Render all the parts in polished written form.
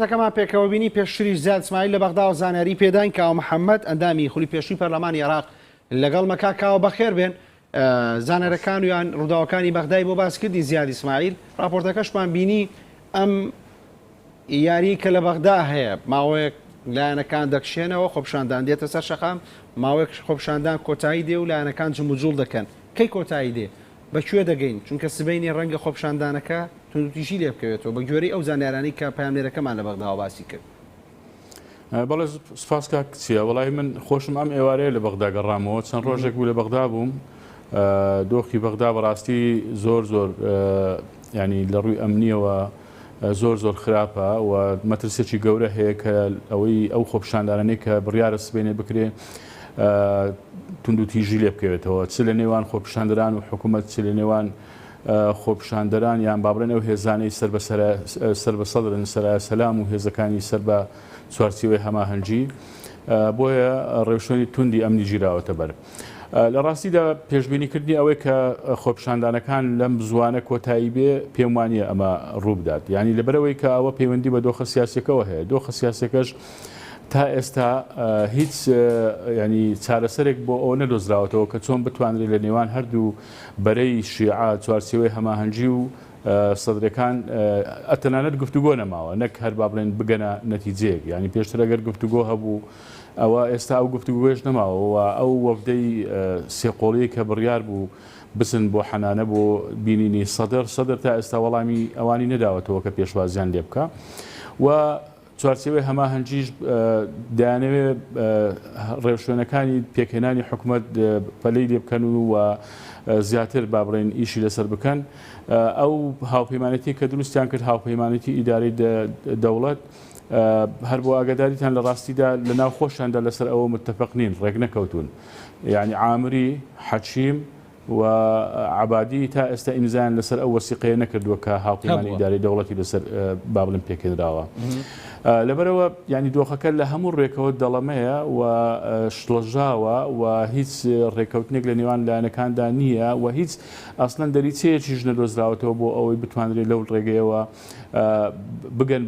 تەکەمان پێکەوە بینی پێشتری زیاد اسماعیل لە بەغدا و زانیاری پێداین کاوە محەممەد ئەندامی خولی پێشووی پەرلەمانی عێراق لەگەڵ مەکا کاوە بەخێر بێن زانەرەکان و یان ڕووداوەکانی بەغدای بۆ باسکردی زیاد اسماعیل راپۆرتەکەشمان بینی ئەم یاری کە لە بەغدا هەیە ماوەیەک لایەنەکان دەکشێنەوە خۆپشاندان دێتە سەر شەقام ماوەیەک خۆپشاندان کۆتایی دێ و لایەنەکان جموجوڵ دەکەن کەی کۆتایی دێ بەکوێ دەگەین چونکە سبەینی ڕەنگە خۆپشاندانەکە توندوتیژی لێ بکەوێتەوە بە گوێرەی ئەو زانیارانی کە پاملێرەکەمان لە بەغداوە باسی کرد. بەڵێ سپاس کاکچیە وڵای من خۆشم ئەم ئێوارەیە لە بەغدا گەڕامەوە چەند ڕۆژێک بوو لە بەغدا بووم دۆخی بەغدا بەڕاستی زۆر ینی لە ڕووی ئەمنیەوە زۆر خراپە و مەترسێکی گەورە هەیە کە ئەوەی ئەو خۆپشاندانەی کە بڕیارە سبێنێ بکرێ توندوتیژی لێ بکەوێتەوە چ لە نێوان خۆپشاندەران و حکوومەت چ لە نێوان خۆپشاندەران یان بابرێن ئەو هێزانەی سەر بە سەدرن سەرایە سەلام و هێزەکانی سەر بە چوارچێوەی هەماهەنگی بۆیە ڕێوشێنی توندی ئەمنی گیراوەتە بەر. لە ڕاستیدا پێشبینیکردنی ئەوەی کە خۆپشاندانەکان لەم زوانە کۆتایی بێ پێم وانە ئەمە ڕوو بدات یعنی لەبەرەوەی کە ئەوە پەیوەندی بە دۆخە سیاسەکەەوە هەیە دۆخە سیاسەکەش تا ئێستا هیچ ینی چارەسەرێک بۆ ئەو نەدۆزراوەتەوە کە چۆن بتوانرێت لە نێوان هەردوو بەرەی شیعە چوارچێوەی هەماهەنگی و سەدرەکان ئەتەنانەت گفتوگۆ نەماوە نەک هەر با بڵێن بگەنە نەتیجەیەک ینی پێشتر ئەگەر گفتوگۆ هەبوو ئەوە ئێستا ئەو گفتوگوێش نەماوە ئەو وەفدەی سێقۆڵی کە بڕیار بوو بچن بۆ حەنانە بۆ بینینی سەدر تا ئێستا وەڵامی ئەوانی نەداوەتەوە کە پێشوازیان لێ بکە و چوارچێوەی هەماهەنگیش دەیانەوێت ڕێوشوێنەکانی پێکهێنانی حکوومەت پەلەی لێ بکەن و زیاتر با بڵێن ئیشی لەسەر بکەن ئەو هاوپەیمانەتی کە دروستیان کرد هاوپەیمانەتی ئیداری دەوڵەت هەر بۆ ئاگاداریتان لە ڕاستیدا لە ناو خۆشیاندا لەسەر ئەوە متفق نین ڕێک نەکەوتون یعنی عامری حەچیم و عبادی تا ئێستا ئیمزان لەسەر ئەو وەسیقەیە نەکردووە کە هاوپەیمانی ئیداری دەوڵەتی لەسەر با بڵێن پێکێنراوە. لەبەرەوە ینی دۆخەکە لە هەموو ڕێکەوە دەڵەمەیە و شڵەژاوە و هیچ ڕێکەوتنێک لە نێوان لایەنەکاندا نییە و هیچ ئەسڵەن دەریچەیەکیش نەدۆزراوەتەوە بۆ ئەوەی بتوانرێت لەو ڕێگەیەوە بگەن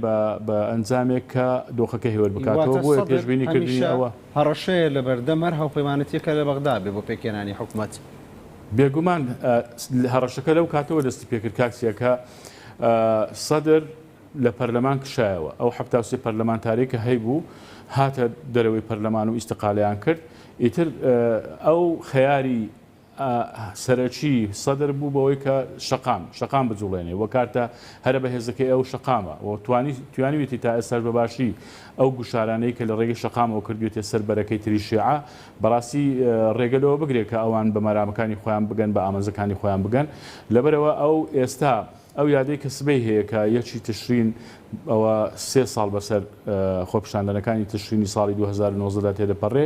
بە ئەنجامێک کە دۆخەکە هێوەر بکاتەوە بۆیە پێشبینیکردنی ئەوە هەڕەشەیە لە بەردەمەر هاوپەیمانەتیەکە لە بەغدا بێ بۆ پێکێنانی حکوومەت. بێگومان هەڕەشەکە لەو کاتەوە دەستی پێکرد کاکسیەکە سەدر لە پەرلەمان کشایەوە ئەو 73 پەرلەمانتاری کە هەیبوو هاتە دەرەوەی پەرلەمان و ئیستقالیان کرد ئیتر ئەو خەیاری سەرەکی سەدر بوو بەوەی کە شەقام بجوڵێنێ وە کارتە هەرە بە هێزەکەی ئەو شەقامە و توانیوێتی تا ئێستاش بەباشی ئەو گوشارانەی کە لە ڕێگەی شەقامەوە کردوێتە سەر بەرەکەی تری شیعە بەڕاستی ڕێگەلەوە بگرێت کە ئەوان بە مەرامەکانی خۆیان بگەن بە ئامانزەکانی خۆیان بگەن لەبەرەوە ئەو ئێستا ئەو یادەی کە سبەی هەیە کە یەکی تشرین ئەوە 3 ساڵ بەسەر خۆپشاندنەکانی تشرینی ساڵی 2009 تێدەپەڕێ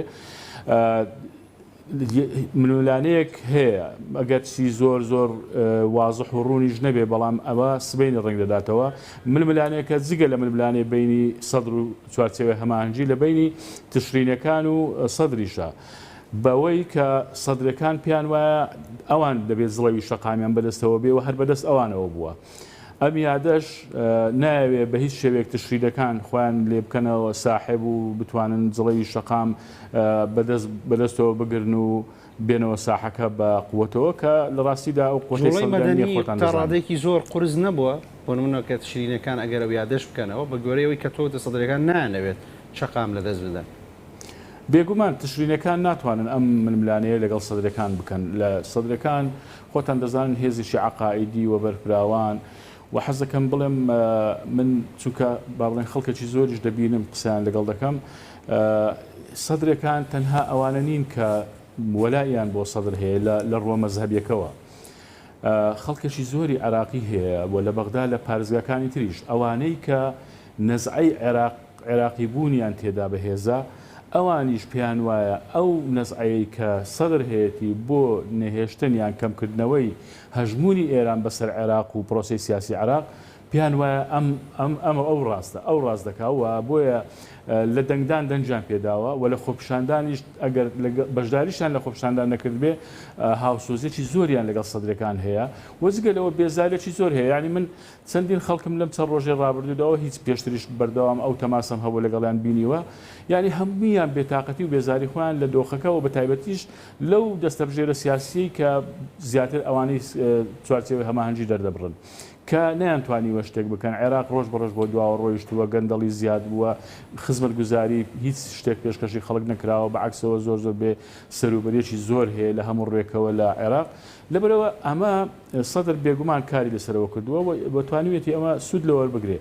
منولانەیەک هەیە ئەگەر چی زۆر وازح و ڕوونیش نەبێ بەڵام ئەوە سبەینی ڕنگ دەداتەوە ململانەیەکە جگە لە ململانێ بینی سەدر و چوارچێوەی هەماهەنگی لە بینی تشرینەکان و سەدریشە بەوەی کە سەدرەکان پیان وایە ئەوان دەبێت زڵەوی شەقامیان بەدەستەوە بێ و هەر بەدەست ئەوانەوە بووە ئەم یادەش ناوێ بە هیچ شێوێک تشریدەکان خۆیان لێ بکەنەوە ساحب و بتوانن جڵەوی شەقام بەدەستەوە بگرن و بێنەوە ساحەکە بە قوتەوە کە لە ڕاستیدا ئەو قوتەی تا ڕادێکی زۆر قرس نەبووە بۆ نمونەوە کە تشرینەکان ئەگەر ئەو یادەش بکەنەوە بە گوێرەوەی کە تۆ سەدرەکان نانەوێت شەقام لەدەست بدەن. بێگومان تشرینەکان ناتوانن ئەم ململانەیە لەگەڵ سەدرەکان بکەن لە سەدرەکان خۆتان دەزانن هێزیشی عقائیدی و بەرپراوان و حەزەکەم بڵێم من چونکە با بڵێن خەڵکێکی زۆریش دەبینم قسەیان لەگەڵ دەکەم سەدرەکان تەنها ئەوانە نین کە وەلایان بۆ سەدر هەیە لە ڕۆ مەزهەبیەکەوە خەڵکێکی زۆری عێراقی هەیە بۆ لە بەغدا لە پارێزگاکانی تریش ئەوانەی کە نەزعەی عێراقی بوونیان تێدا بەهێزە ئەوانیش پێیان وایە ئەو نەزعەیە کە سەدر هەیەی بۆ نەهێشتنیان کەمکردنەوەی هەژمونی ئێران بەسەر عێراق و پرۆسی سیاسی عێراق پیان وایە ئەمە ئەو ڕاست دەکاوە بۆیە لە دەنگدان دەنجیان پێداوە و لە خۆپیشاندانیش ئەگەر بەشداریشان لە خۆپیشاندان نەکرد بێ هاوسۆزێکی زۆریان لەگەڵ سەدرەکان هەیە وەزگەلەوە بێزارێکی زۆر هەیە ینی من چەندین خەڵکم لەم چەند ڕۆژێ ڕابردوودەوە هیچ پێشتریش بەردەوام ئەو تەماسم هەبوو لەگەڵیان بینیوە ینی هەموویان بێتاقەتی و بێزاری خۆیان لە دۆخەکەەوە بە تایبەتیش لەو دەستەبژێرە سیاسی کە زیاتر ئەوانەی چوارچێوەی هەماهەنگی دەردەبڕن کە نەیانتوانیوە شتێک بکەن عێراق ڕۆژ بەڕۆژ بۆ دواوە ڕۆیشتووە گەندەڵی زیاد بووە خزمەت گوزاری هیچ شتێک پێشکەشی خەڵک نەکراوە بەعکسەوە زۆر بێ سەروبەرێکی زۆر هەیە لە هەموو ڕێکەوە لە عێراق لەبەرەوە ئەمە سەدر بێگومان کاری لەسەرەوە کردووە بەتوانوێتی ئەمە سوود لەوە بگرێ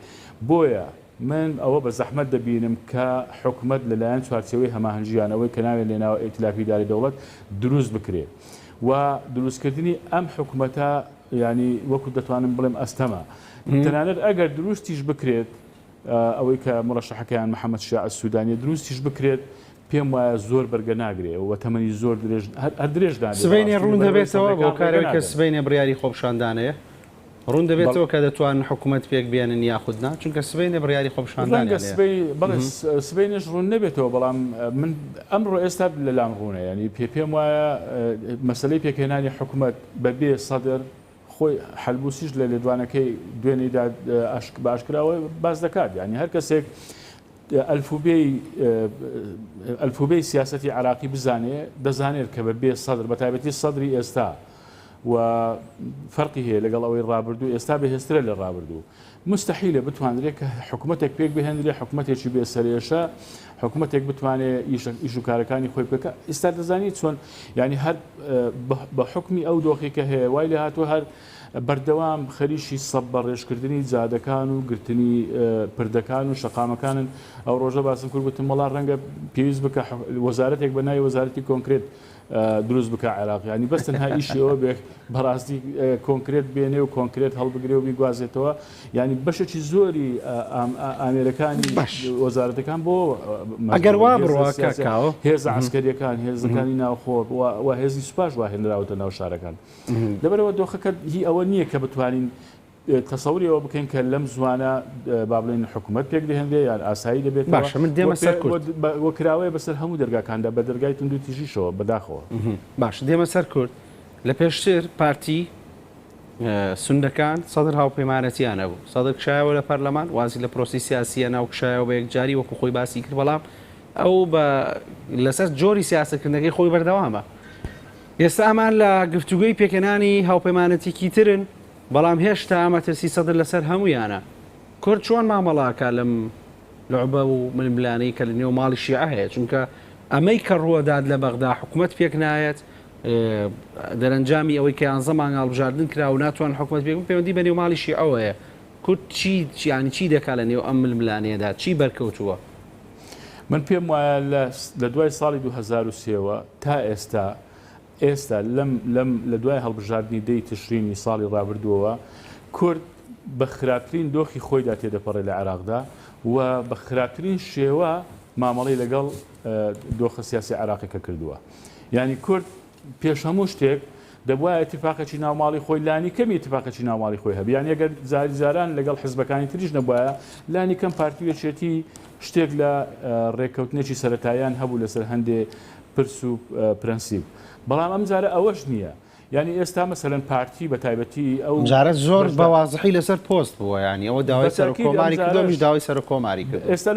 بۆیە من ئەوە بە زەحمەت دەبینم کە حکوومەت لەلایەن چوارچێوەی هەماهەنگیانەوەی کە ناوێت لێناوە ئێتلافی داری دەوڵەت دروست بکرێت و دروستکردنی ئەم حکوومەتە ینی وەکو دەتوانم بڵێم ئەستەمە تەنانەت ئەگەر دروستیش بکرێت ئەوەی کە مڕەشەحەکەیان محەممەد شیع السودانی دروستیش بکرێت پێم وایە زۆر بەرگە ناگرێ و تەمەنی زۆر درێژ سبەینێ ڕوون دەبێتەوە بۆ کارێک کە سبەینێ بڕیاری خۆپیشاندانەیە ڕوون دەبێتەوە کە دەتوانن حکوومەت پێک بێنن یاخودنا چونکە سبەینێ بڕیاری خۆپیشاندانە سبەینش ڕوون نەبێتەوە بەڵام من ئەمڕۆ ئێستا لەلام ڕوونە ینی پێم وایە مەسلەی پێکهێنانی حکوومەت بەبێ سەدر خۆی حەلبوسیش لە لێدوانەکەی دوێنێدا باشکراوە باز دەکات ینی هەر کەسێک ئەلفوبەی سیاسەتی عراقی بزانێ دەزانێت کە بەبێ سەدر بە تایبەتی سەدری ئێستا و فەرقی هەیە لەگەڵ ئەوەی ڕابردوو ئێستا بەهێزترە لە ڕابردوو مستحیلە بتوانرێت کە حکوومەتێک پێک بهێنرێ حکوومەتێکی بێسەرێشە حکوومەتێک بتوانێت ئیش و کارەکانی خۆی بکە ئێستا دەزانیت چۆن ینی هەر بە حکمی ئەو دۆخی کە هەیە وای لە هاتووە هەر بەردەوام خەریشی سەب بە ڕێژکردنی جادەکان و گرتنی پردەکان و شەقامەکانن ئەو ڕۆژە باسم کرد بتم وڵات ڕەنگە پێویست بکە وەزارەتێک بە ناوی وەزارەتی کۆنکرێت دروست بکە عێراق ینی بەس تەنها ئیشی ئەوە بێ بەڕاستی کۆنکرێت بێنێ و کۆنکرێت هەڵبگرێ و بیگوازێتەوە ینی بەشێکی زۆری ئامێرەکانی وەزارەتەکان بۆ ئەگەر وا بڕواکەکاوە هێز عسکەریەکان هێزەکانی ناوخۆ و هێزی سوپاش وا هێنراوەتە ناو شارەکان لەبەرەوە دۆخەکە هی ئەوە نییە کە بتوانین تەسەوریەوە بکەین کە لەم زوانە با بڵێن حکوومەت پێک دەهێنرێ یان ئاسایی دەبێت باشە من دێمە سەر کورد وەکراوەیە بەسەر هەموو دەرگاکاندا بە دەرگای تونند و تیژیشەوە بەداخەوە باش دێمە سەر کورد لە پێشتر پارتی سوندەکان سەدر هاوپەیمانەتیانە بوو سەدر کشایەوە لە پەرلەمان وازی لە پرۆسی سیاسیە ناو کشایەوە بە یەکجاری وەکو خۆی باسی کرد بەڵام ئەو لەسەر جۆری سیاسەتکردنەکەی خۆی بەردەوامە ئێستا ئەمان لە گفتوگوی پێکەنانی هاوپەیمانەتێکی ترن بەڵام هێشتا ئامەترسی سەدر لەسەر هەمویانە کورد چۆن مامەڵاکە لەم لەعبە و ململانەی کە لە نێو ماڵی شیعە هەیە چونکە ئەمەی کە ڕووەداد لە بەغدا حکوومەت پێک نایەت دەرەنجامی ئەوەی کە 11 مانگ هەڵبژاردن کرا و ناتوان حکوومەت پێک پەیوەندی بە نێو ماڵی شیعەوە هەیە کورد چی دەکات لە نێو ئەم ململانەیەدا چی بەرکەوتووە من پێم وایە لە دوای ساڵی 2023ەوە تا ئێستا لە دوای هەڵبژاردننی دەی تشرینی ساڵی ڕابردووەوە کورد بە خراپترین دۆخی خۆیدا تێدەپەڕێ لە عێراقدا و بە خراپترین شێوە مامەڵی لەگەڵ دۆخە سیاسی عێراقیکە کردووە ینی کورد پێش هەموو شتێک دەبووە اتفاقێکی ناوماڵی خۆی لانی کەمی اتفاقێکی ناوماڵی خۆی هەبی یان ئەگەر زاران لەگەڵ حزبەکانی تریش نەبووە لانی کەم پارتیوێچێتی شتێک لە ڕێککەوتنێکی سەرەتاییان هەبوو لەسەر هەندێ پرس و پرەنسیب بەڵام ئەم جارە ئەوەش نییە ینی ئێستا مەسەرەن پارتی بە تایبەتی ئەو جارە زۆر بەوازحی لەسەر پۆست بووە ینی ئەوە داوای سەر کۆماری کردۆمیش داوای سەر کۆماری کرد ئێستا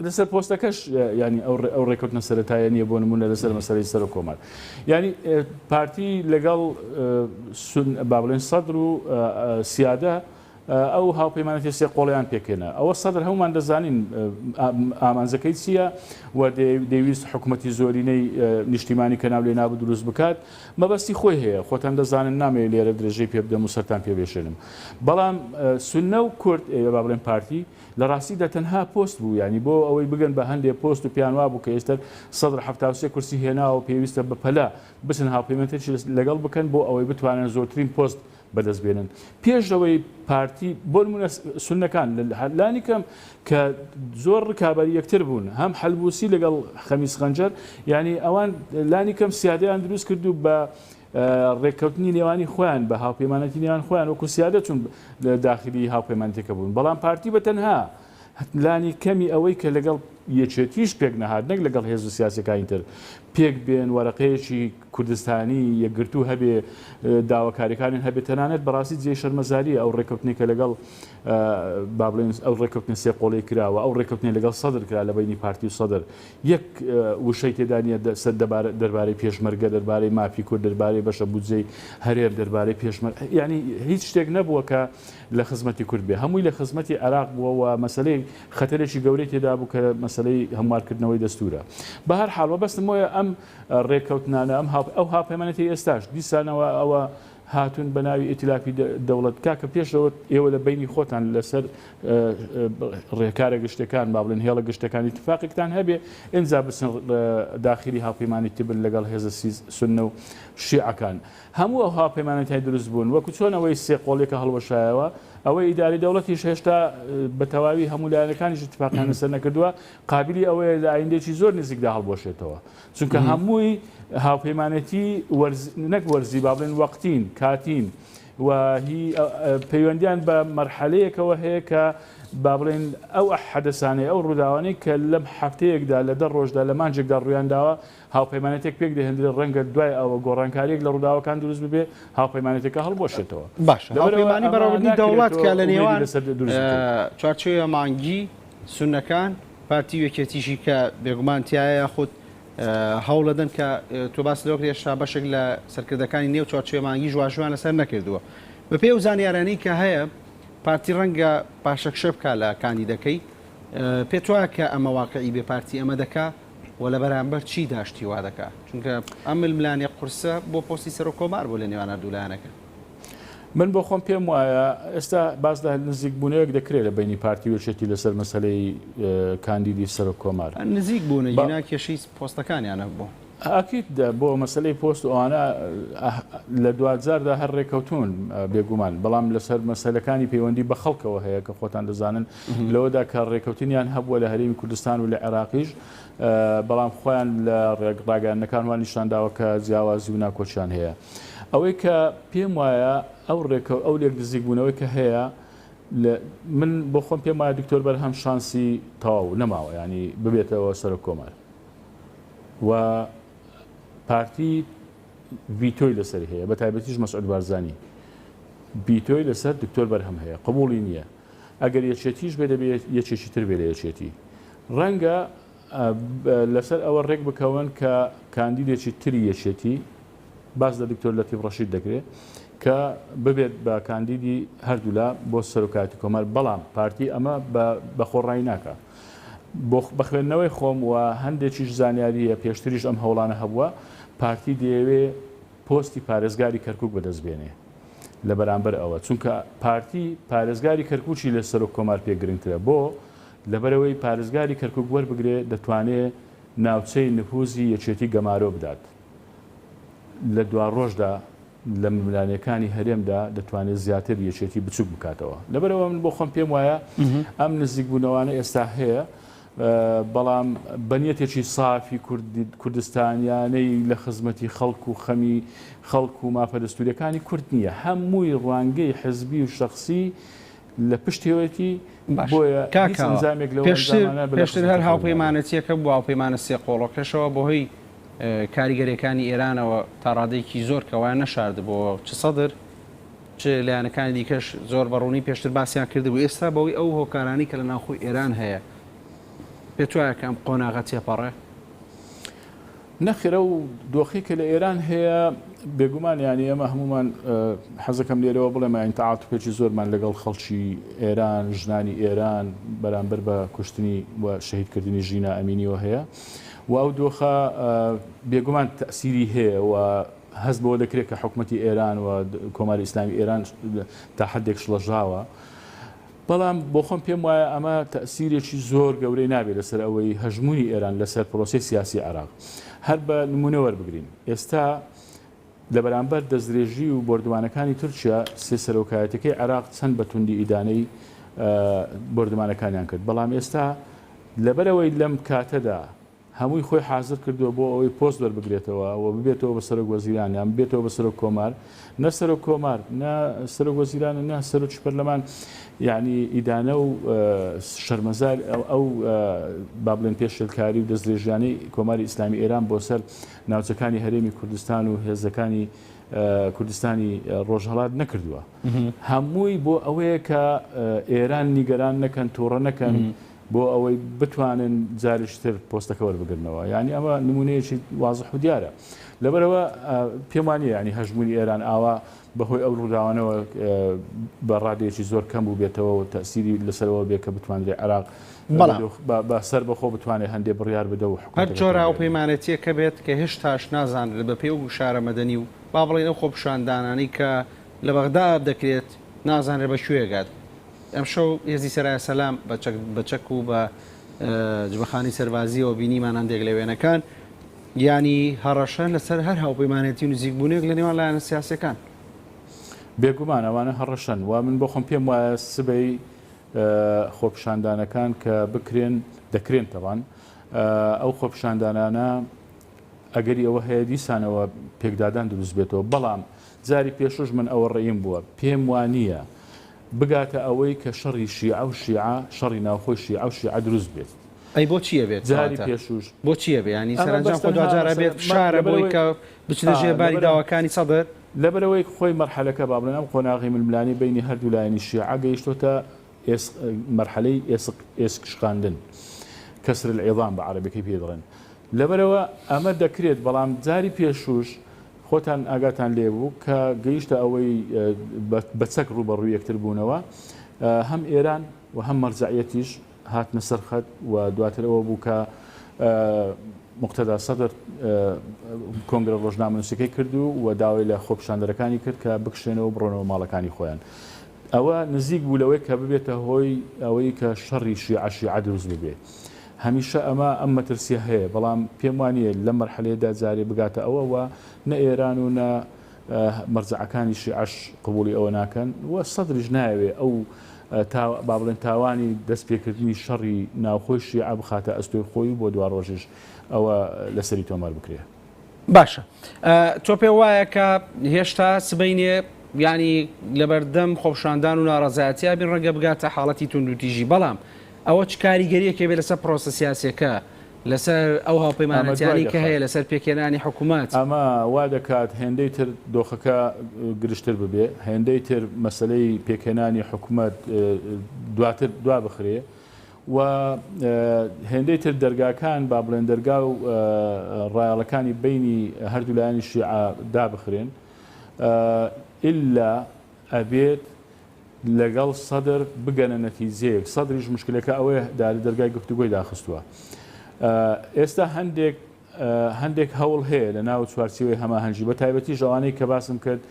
لەسەر پۆستەکەش ینی ئەو ڕێکوتنە سەرەتایە نییە بۆ نمونە لەسەر مەسەرەی سەر کۆمار ینی پارتی لەگەڵ با بڵێن سەدر و سیادە ئەو هاوپەیمانەتی سێ قۆڵیان پێکێنە ئەوە سەدر هەمومان دەزانین ئامانزەکەی چییە و دەیویست حکوومەتی زۆرینەی نیشتیمانی کە ناو لێ نابوو دروست بکات مەبەستی خۆی هەیە خۆتان دەزانن نامەوێت لێرە درێژەی پێ بدەم و سەرتان پێبێشێنم بەڵام سونە و کورد با بڵێن پارتی لە ڕاستیدا تەنها پۆست بوو ینی بۆ ئەوەی بگەن بە هەندێک پۆست و پیانوا بوو کە ئێستا 173 کورسی هێناوە پێویستە بەپەلا بچن هاوپەیمانەتێکی لەگەڵ بکەن بۆ ئەوەی بتوانن زۆرترین پۆست بەدەست بێنن پێشەوەی پارتی بۆ نمونە سونەکان لانی کەم کە زۆر ڕکابەری یەکتر بوون هەم حەلبوسی لەگەڵ خەمیس خەنجەر ینی ئەوان لانی کەم سیادەیان دروست کرد و بە ڕێککەوتنی نێوانی خۆیان بە هاوپەیمانەتی نێوان خۆیان وەکو سیادە چون لە داخلی هاوپەیمانەتێکە بوون بەڵام پارتی بەتەنها لانی کەمی ئەوەی کە لەگەڵ یەکێتیش پێک نەهات نەک لەگەڵ هێز و سیاسەکانی تر پێک بێن وەرەقەیەکی کوردستانی یەکگرتو هەبێ داواکاریەکانیان هەبێت تەنانەت بەڕاستی جێ شەرمەزاری ئەو ڕێککەوتنی کە لەگەڵ با بڵێن ئەو ڕێککەوتنی سێ قۆڵی کراوە ئەو ڕێککەوتنی لەگەڵ سەدر کرا لە بینی پارتی و سەدر یەک وشەی تێدانە دەربارەی پێشمەرگە دەربارەی مافی کورد دەربارەی بەشە بودجەی هەرێر دەربارەی پێشمەرگ ینی هیچ شتێک نەبووە کە لە خزمەتی کورد بێ هەمووی لە خزمەتی عێراق بووەوە مەسلەی خەتەرێکی گەورەی تێدا بوو کە مەسلەی هەموارکردنەوەی دەستورە بە هەر حاڵ بەستم وایە ئەم ڕێککەوتنانە ئەو هاوپەیمانەتی ئێستاش دیسانەوە ئەوە هاتون بە ناوی ئیتیلاپی دەوڵەت کاکە پێشەوە ئێوە لە بینی خۆتان لەسەر ڕێکارە گشتەکان با بڵێن هێڵە گشتەکانی اتفاقێکتان هەبێ ئینجا بچن داخلی هاوپەیمانی تبن لەگەڵ هێزە سونە و شیعەکان هەموو ئەو هاوپەیمانەتی دروست بوون وەکو چۆن ئەوەی سێ قۆڵێکە هەڵوەشایەوە ئەوەی ئیداری دەوڵەتیش هێشتا بە تەواوی هەموو لایەنەکانیش اتفاقیان لەسەر نەکردووە قابلی ئەوەیە لە ئایندێکی زۆر نزیکدا هەڵبۆشێتەوە چونکە هەمووی هاوپەیمانەتی نەک وەرزی با بڵێن وەقتین کاتین و هی پەیوەندیان بە مەرحەلەیەکەوە هەیە کە با بڵێن ئەو حەدەسانەی ئەو ڕووداوانەی کە لەم هەفتەیەکدا لە 10 ڕۆژدا لە مانجێکدا ڕوویانداوە هاوپەیمانەتێک پێک دەهێنرێت ڕەنگە دوای ئەوە گۆڕانکاریەک لە ڕووداوەکان دروست ببێ هاوپەیمانەتێکە هەڵبۆشێتەوە باش هاوپەیمانی بەڕێوەبردننی دەوڵەت کە لە نێوان چوارچێوە مانگی سونەکان پارتی یەکێتیشی کە بێگومانتیایە خودت هەوڵەدەن کە تۆ باس لەوە هێشتا بەشێک لە سەرکردەکانی نێو چوارچێوە مانگی ژواژوان لەسەر نەکردووە بە پێی و زانیارانی کە هەیە پارتی ڕەنگە پاشەکشە بکە لە کاندیدەکەی پێت وایە کە ئەمە واقعی بێ پارتی ئەمە دەکا و لە بەرامبەر چی داشتی وا دەکات چونکە ئەم ململانێ قورسە بۆ پۆستی سەر و کۆمار بۆ لە نێوان هەردوولایەنەکە من بۆ خۆم پێم وایە ئێستا باسدا نزیک بوونەوەک دەکرێت لە بینی پارتی وێچێتی لەسەر مەسلەی کاندیدی سەر و کۆمار نزیک بوونە ژینا کێشی پۆستەکانیانە بۆ ئاکیت بۆ مەسلەی پۆست ئەوانە لە دوجاردا هەر ڕێکەوتون بێگومان بەڵام لەسەر مەسلەکانی پەیوەندی بە خەڵکەوە هەیە کە خۆتان دەزانن لەوەدا کە ڕێکەوتنیان هەبووە لە هەرێمی کوردستان و لە عێراقیش بەڵام خۆیان لە ڕێگەڕاگەیانەکانوان نیشانداوە کە جیاوازی و ناکۆچیان هەیە ئەوەی کە پێم وایە ئەو لێک نزیک بوونەوەی کە هەیە من بۆ خۆم پێم وایە دکتۆر بەرهەم شانسی تەواو نەماوە ینی ببێتەوە سەر کۆمار و پارتی ڤیتۆی لەسەر هەیە بە تایبەتیش مەسعود بارزانی ڤیتۆی لەسەر دکتۆر بەرهەم هەیە قبوڵی نییە ئەگەر یەکێتیش بێ دەبێت یەکێکی تر بێ لە یەکێتی ڕەنگە لەسەر ئەوە ڕێک بکەون کە کاندیدێکی تری یەکێتی باس لە دکتۆر لەتیف ڕەشید دەکرێت کە ببێت بە کاندیدی هەردوولا بۆ سەرۆکایەتی کۆمار بەڵام پارتی ئەمە بە خۆڕایی ناکە بۆ بەخوێندنەوەی خۆم و هەندێکیش زانیاریە پێشتریش ئەم هەوڵانە هەبووە پارتی دەیەوێ پۆستی پارێزگاری کەرکووک بەدەستبێنێ لە بەرامبەر ئەوە چونکە پارتی پارێزگاری کەرکووچی لە سەرۆک کۆمار پێگرنگترە بۆ لەبەرەوەی پارێزگاری کەرکووک وەربگرێ دەتوانێت ناوچەی نفوزی یەکێتی گەمارۆ بدات لە دوا ڕۆژدا لە ملانیەکانی هەرێمدا دەتوانێت زیاتر یەکێتی بچوک بکاتەوە لەبەرەوە من بۆ خۆم پێم وایە ئەم نزیک بوونەوانە ئێستا هەیە بەڵام بەنیەتێکی سافی کوردستانیانەی لە خزمەتی خەڵک و خەمی خەڵک و مافەدەستوریەکانی کورد نییە هەمووی ڕوانگەی حزبی و شخصی لە پشتێوەتی بۆیە پێشتر هەر هاوپەیمانەتیەکە بۆ هاوپەیمانە سێ قۆڵەکەشەوە بۆ هۆی کاریگەریەکانی ئێرانەوە تا ڕادێکی زۆر کەوایە نەشارد بۆ چ سەدر چ لایەنەکانی دیکەش زۆر بەڕوونی پێشتر باسییان کردبوو ئێستا بەوەی ئەو هۆکارانی کە لە ناوخۆی ئێران هەیە پێت وایە کە ئەم قۆناغە تێپەڕێ نەخێرە و دۆخی کە لە ئێران هەیە بێگومان یانی ئەمە هەمومان حەزەکەم لێرەوە بڵێمە تەعاتوفێکی زۆرمان لەگەڵ خەڵکی ئێران ژنانی ئێران بەرامبەر بە کوشتنی و شەهیدکردنی ژینە ئەمینیەوە هەیە و ئەو دۆخە بێگومان تەسیری هەیە و هەست بەوە دەکرێت کە حکوومەتی ئێران و کۆماری ئیسلامی ئێران تا حدێک شڵەژاوە بەڵام بۆ خۆم پێم وایە ئەمە تەسیرێکی زۆر گەورەی نابێت لەسەر ئەوەی هەژمونی ئێران لەسەر پرۆسی سیاسی عێراق هەر بە نمونە وەربگرین ئێستا لە بەرامبەر دەستدرێژی و بۆردومانەکانی تورکیا سێ سەرۆکایەتەکەی عێراق چەند بەتوندی ئیدانەی بۆردومانەکانیان کرد بەڵام ئێستا لەبەرەوەی لەم کاتەدا هەمووی خۆی حاضر کردووە بۆ ئەوەی پۆست وەربگرێتەوە و ببێتەوە بە سەرۆک وەزیران یان بێتەوە بە سەرۆک کۆمار نە سەرۆک کۆمار نە سەرۆک وەزیران نە سەرۆکی پەرلەمان یعنی ئیدانە و شەرمەزار ئەو با بڵێن پێشێلکاری و دەستدرێژیانەی کۆماری ئیسلامی ئێران بۆ سەر ناوچەکانی هەرێمی کوردستان و هێزەکانی کوردستانی ڕۆژهەڵات نەکردووە هەمووی بۆ ئەوەیە کە ئێران نیگەران نەکەن تووڕە نەکەن بۆ ئەوەی بتوانن جاریشتر پۆستەکە وەربگرنەوە یعنی ئەمە نمونەیەکی وازح و دیارە لەبەرەوە پێم وانییە ینی هەژمونی ئێران ئاوا بەهۆی ئەو ڕووداوانەوە بە ڕادێکی زۆر کەم بوو بێتەوە و تەسیری لەسەرەوە بێ کە بتوانرێت عێراق بەسەر بەخۆ بتوانێت هەندێک بڕیار بدە و هەر جۆرە ئەو پەیمانەتیە کە بێت کە هێشتاش نازانێت بە پێ و شارە مەدەنی و با بڵێن ئەو خۆپشاندانانی کە لە بەغدا دەکرێت نازانێت بە شوێگات ئەم شەو هێزی سەرای سەلام بە چەک و بە جبەخانی سەربازیەوە بینیمان هەندێک لە وێنەکان ینی هەڕەشە لەسەر هەر هاوپەیمانەتی و نزیکبوونێک لە نێوان لایەنە سیاسەکان بێگومان ئەوانە هەڕەشەن و من بۆ خۆم پێم وایە سبەی خۆپشاندانەکان کە بکرێن دەکرێن تەوان ئەو خۆپشاندانانە ئەگەری ئەوە هەیە دیسانەوە پێکدادان دروست بێتەوە بەڵام جاری پێشوش من ئەوە ڕێیم بووە پێم وانییە بگاتە ئەوەی کە شەڕی شیعە و شیعە شەڕی ناوخۆی شیعە و شیعە دروست بێت ئەی بۆ چییە بێت جاری پێشوش بۆ چییە بێ ینی سەرنجام خۆ دوجارە بێت شارە بۆی کە بچنە ژێرباری داواکانی سەدر لەبەرەوەی خۆی مەرحەلەکە با بڵێن ئەم قۆناغی ململانی بینی هەردوو لایەنی شیعە گەیشتۆتە مەرحەلەی ئێسکشقاندن کەسر العیظام بە عەرەبیەکەی پێ دەڵێن لەبەرەوە ئەمە دەکرێت بەڵام جاری پێشوش خۆتان ئاگاتان لێبوو کە گەیشتە ئەوەی بەچەک ڕوبەڕووی یەکتر بوونەوە هەم ئێران و هەم مەرجعیەتیش هاتنە سەرخەت و دواترەوە بوو کە مقتەدا سەدر کۆنگرە ڕۆژنامەنووسەکەی کردو و داوای لە خۆپشاندەرەکانی کرد کە بکشێنەوە بڕۆنەوە ماڵەکانی خۆیان ئەوە نزیک بوو لەوەی کە ببێتە هۆی ئەوەی کە شەڕی شیعە دروست ببێ هەمیشە ئەم مەترسیە هەیە بەڵام پێم وانییە لە مەرحەلەیەدا جارێ بگاتە ئەوە و نە ئێران و نە مەرجعەکانی شیعەش قبولی ئەوە ناکەن و سەدریش نایەوێ ئەو با بڵێن تاوانی دەست پێکردنی شەڕی ناوخۆی شیعە بخاتە ئەستۆی خۆی بۆ دوا ڕۆژش ئەوە لەسەری تۆمار بکرێ باشە تۆ پێ وایە کە هێشتا سبەینێ ینی لەبەردەم خۆپشاندان و ناڕەزایەتیا بین ڕەنگە بگاتە حاڵەتی توندوتیژی بەڵام ئەوە چ کاریگەریەکە بێت لەسەر پرۆسە سیاسیەکە لەسەر ئەو هاوپەیمانەتیانی کە هەیە لەسەر پێکێنانی حکوومەت ئەمە وا دەکات هێندەی تر دۆخەکە گرشتر ببێ هێندەی تر مەسلەی پێکێنانی حکوومەت دواتر دوا بخرێ و هێندەی تر دەرگاکان با بڵێن دەرگا و ڕایەڵەکانی بینی هەردوو لایەنی شیعە دابخرێن ئللا ئەبێت لەگەڵ سەدر بگەنە نەتیجەیەک سەدریش مشکلەکە ئەوەیە دەرگای گفتوگۆی داخستووە ئێستا هەندێک هەوڵ هەیە لە ناو چوارچێوەی هەماهەنگی بە تایبەتی ژەوانەی کە باسم کرد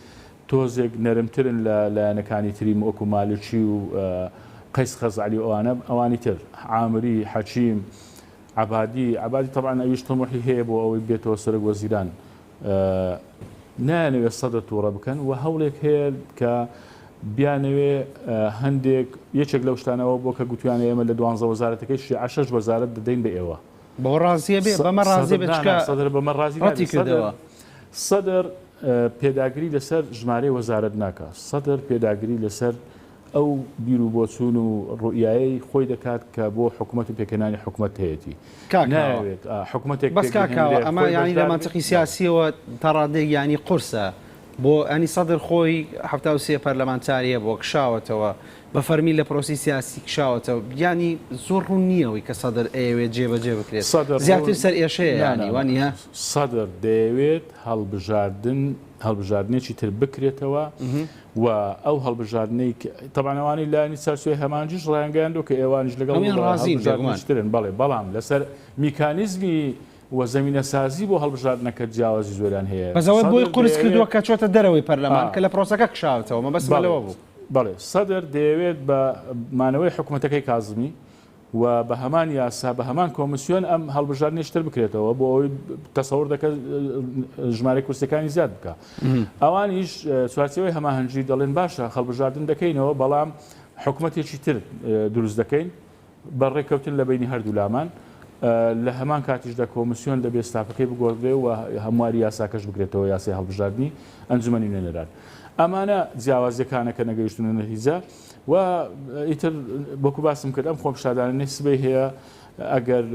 تۆزێک نەرمترن لە لایەنەکانی تری وەکو مالوچی و قەیس خەزعەلی ئەوانی تر عامری حەچیم عەبادی تەبعاً ئەویش تەموحی هەیە بۆ ئەوەی بێتەوە سەرۆک وەزیران نایانەوێت سەدر تووڕە بکەن و هەوڵێک هەیە کە بیانەوێ هەندێک یەکێک لەو شتانەوە بۆ کە گوتویانە ئێمە لە 12 وەزارەتەکەی شیعە 6 وەزارەت دەدەین بە ئێوە بۆ ڕازیە بێ بەمە ڕازیە بچکە سەدر بەمە ڕازی کردەوە سەدر پێداگری لەسەر ژمارەی وەزارەت ناکە سەدر پێداگری لەسەر ئەو بیر و بۆچوون و ڕوئیایی خۆی دەکات کە بۆ حکوومەت و پێکەنانی حکوومەت هەیەی ناوێت حکوومەتێک بەس کاکاوە ئەمە ینی لە منتیقی سیاسیەوە تا ڕادێک ینی قورسە بۆ ئەنی سەدر خۆی 73 پەرلەمانتاریە بۆ کشاوەتەوە بە فەرمی لە پرۆسی سیاسی کشاوەتەوە ینی زۆر ڕوون نییەوەی کە سەدر ئەوێت جێبەجێ بکرێت زیاتر سەر ئێشەیە ینی وانە سەدر دەیەوێت هەڵبژاردنێکی تر بکرێتەوە و ئەو هەڵبژاردنەی تەبانەوانی لانی سەرسوی هەمانجیش ڕایانگەیاندۆ کە ئێوانش لەگەڵ ڕازیترن بەڵێ بەڵام لەسەر میکانیزمی و زمینە سازی بۆ هەڵبژاردنەکە جیاوازی زۆریان هەیە بەزەوەی بۆی قورس کردووە کە چۆتە دەرەوەی پەرلەمان کە لە پرۆسەکە کشاوتەوە مە بەسمەوە بوو بەڵێ سەدر دەیەوێت بە مانەوەی حکوومەتەکەی کازمی و بە هەمان یاسا بە هەمان کۆمسیۆن ئەم هەڵبژاردنێشتر بکرێتەوە بۆ ئەوەی تەسەوڕ دەکات ژمارە کورسەکانی زیاد بکە ئەوانیش سوارچەوەی هەماهەنگی دەڵێن باشە هەڵبژاردن دەکەینەوە بەڵام حکوومەتێکی تر دروست دەکەین بە ڕێککەوتن لە بینی هەردوو لامان لە هەمان کاتیشدا کۆمسیۆن دەبێت ستافەکەی بگۆڕێ و هەمواری یاساکەش بگرێتەوە یاسای هەڵبژاردننی ئەنجومەنی نوێنەران. ئەمانە جیاوازیەکانە کە نەگەیشتونە نەتیجە و ئیتر بۆکو باسم کرد ئەم خۆپیشاردانانەی سبەی هەیە ئەگەر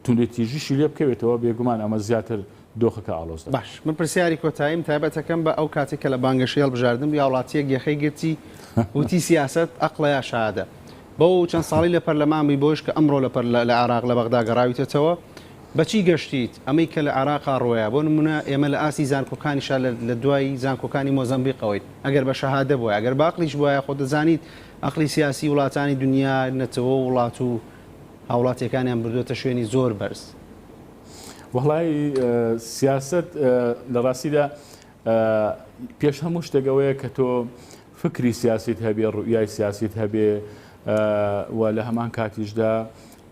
توندێتیژیشی لێ بکەوێتەوە بێگومان ئەمە زیاتر دۆخەکە ئاڵۆز. باش من پرسیاری کۆتاییم تایبەتەکەم بە ئەو کاتێک کە لە بانگەشی هەڵبژاردن یا وڵاتیەک یەخەی گرتی وتی سیاست عەقڵە یا شادە بەو چەند ساڵی لە پەرلەمانی بۆش کە ئەمڕۆ لە عێراق لە بەغدا گەڕاویتەوە بەچی گەشتیت ئەمەی کە لە عێراقا ڕۆیە بۆ نمونە ئێمە لە ئاسی زانکۆکانیشا لە دوای زانکۆکانی مۆزەمبیقەوەیت ئەگەر بە شەهادە بووە ئەگەر باقلیش بووە خۆ دەزانیت ئەقلی سیاسی وڵاتانی دنیا نەتەوە وڵات و هاوڵاتیەکانیان بردوێتە شوێنی زۆر بەرز. وەڵای سیاست لە ڕاستیدا پێش هەموو شتێکەوەیە کە تۆ فکری سیاسیت هەبێ ڕوئیای سیاسیت هەبێ و لە هەمان کاتیشدا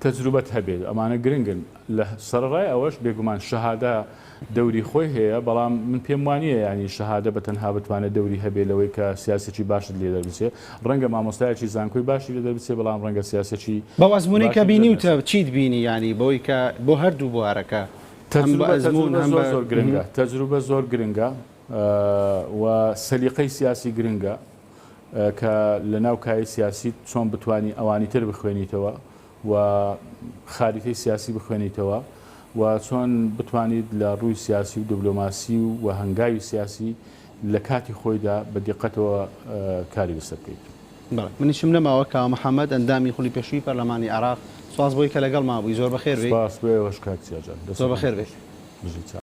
تەجروبەت هەبێت ئەمانە گرنگن لە سەرڕای ئەوەش بێگومان شەهادە دەوری خۆی هەیە بەڵام من پێم وانییە ینی شەهادە بە تەنها بتوانێت دەوری هەبێت لەوەی کە سیاسێکی باشت لێ دەربچێ ڕەنگە مامۆستایەکی زانکۆی باشی لێ دەربچێ بەڵام ڕەنگە سیاسێکی بە وەزمونەی کە بینی وتە چیت بینی ینی بۆی کە بۆ هەردوو بوارەکە زۆر گرنگە تەجروبە زۆر گرنگە و سەلیقەی سیاسی گرنگە کە لە ناو کای سیاسی چۆن بتانی ئەوانی تر بخوێنیتەوە و خاریتەی سیاسی بخوێنیتەوە و چۆن بتوانیت لە ڕووی سیاسی و دیبلۆماسی و هەنگاوی سیاسی لە کاتی خۆیدا بە دیقەتەوە کاری لەسەر بکەیت. منیشم لەماوە کە محەممەد ئەندامی خولی پێشووی پەرلەمانی عێراق سواز بۆی کە لەگەڵ مابووی زۆر بەخێر بێت. سپاس بۆ ئێوەش کاک سیاجان زۆر بەخێر بێت.